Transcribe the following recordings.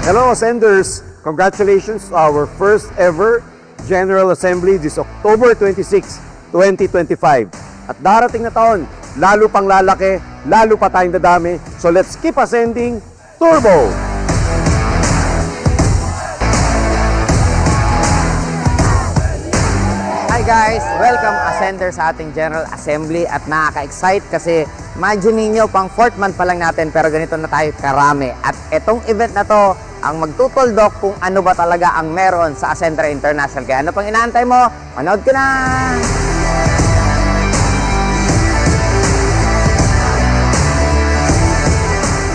Hello, Ascenders! Congratulations to our first ever General Assembly this October 26, 2025. At darating na taon, lalo pang lalaki, lalo pa tayong dadami. So let's keep ascending, turbo! Hi guys! Welcome Ascender sa ating General Assembly at nakaka-excite kasi imagine ninyo pang 4th month pa lang natin pero ganito na tayo karami. At etong event na to ang magtutuldok kung ano ba talaga ang meron sa Ascender International. Kaya ano pang inaantay mo? Manood ka na!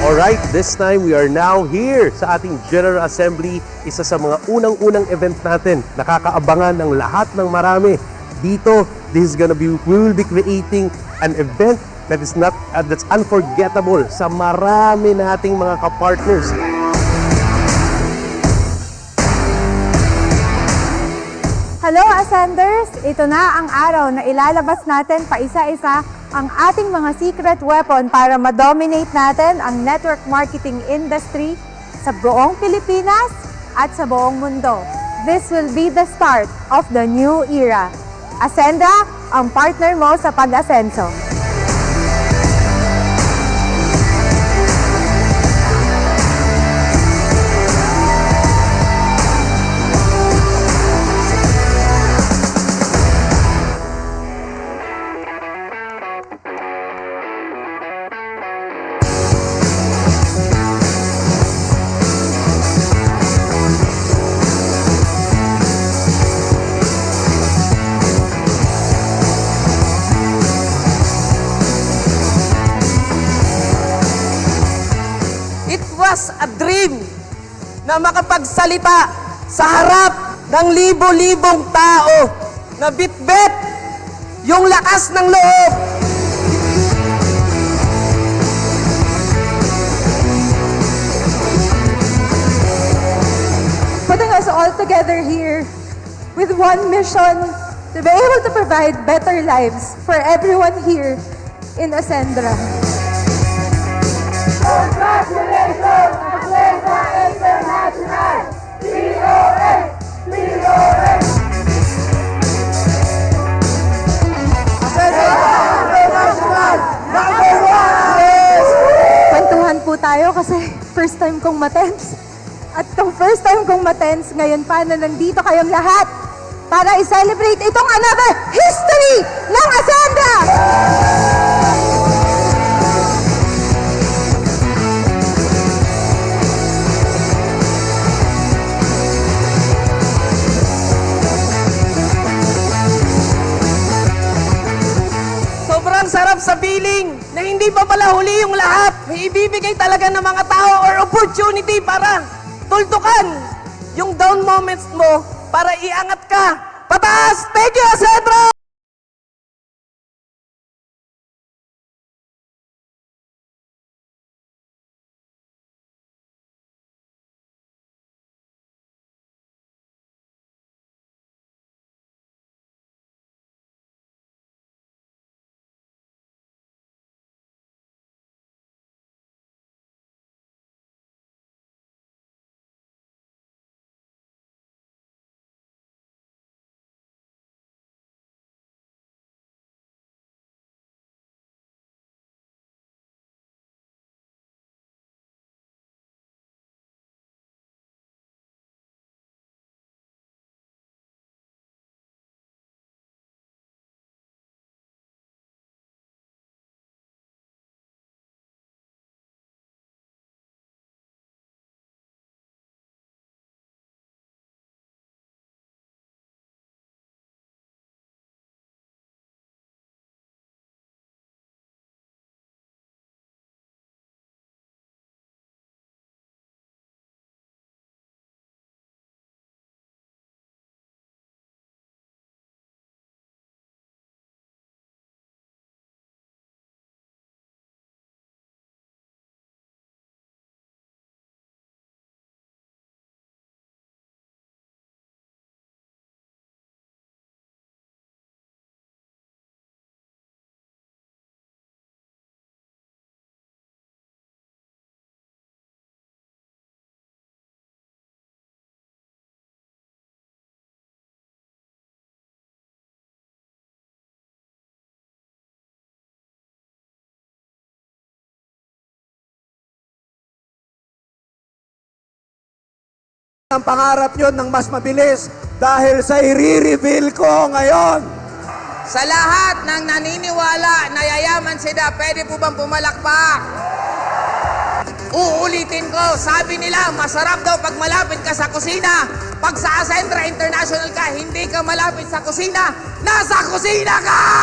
Alright, this time we are now here sa ating General Assembly. Isa sa mga unang-unang event natin. Nakakaabangan ng lahat ng marami. Dito, we will be creating an event that is that's unforgettable sa marami nating mga kapartners. Hello Ascenders! Ito na ang araw na ilalabas natin pa isa-isa ang ating mga secret weapon para ma-dominate natin ang network marketing industry sa buong Pilipinas at sa buong mundo. This will be the start of the new era. Ascenda, ang partner mo sa pag-asenso. A dream na makapagsalita sa harap ng libo-libong tao na bitbit yung lakas ng loob. Putting us all together here with one mission to be able to provide better lives for everyone here in Ascendra. Congratulations, Ascendra International! POA! POA! Ascendra International! Number one! Kwentuhan po tayo kasi first time kong matens. At kung first time kong matens, ngayon pa na nandito kayong lahat para i-celebrate itong another history ng Ascendra! Sobrang sarap sa feeling na hindi pa pala huli yung lahat. May ibibigay talaga ng mga tao or opportunity para tultukan yung down moments mo para iangat ka. Pataas! Thank you, Ascendra! ang pangarap nyo ng mas mabilis dahil sa i-reveal ko ngayon. Sa lahat ng naniniwala na yayaman sila, pwede po bang pumalakpak? Uulitin ko, sabi nila, masarap daw pag malapit ka sa kusina. Pag sa Ascendra International ka, hindi ka malapit sa kusina, nasa kusina ka!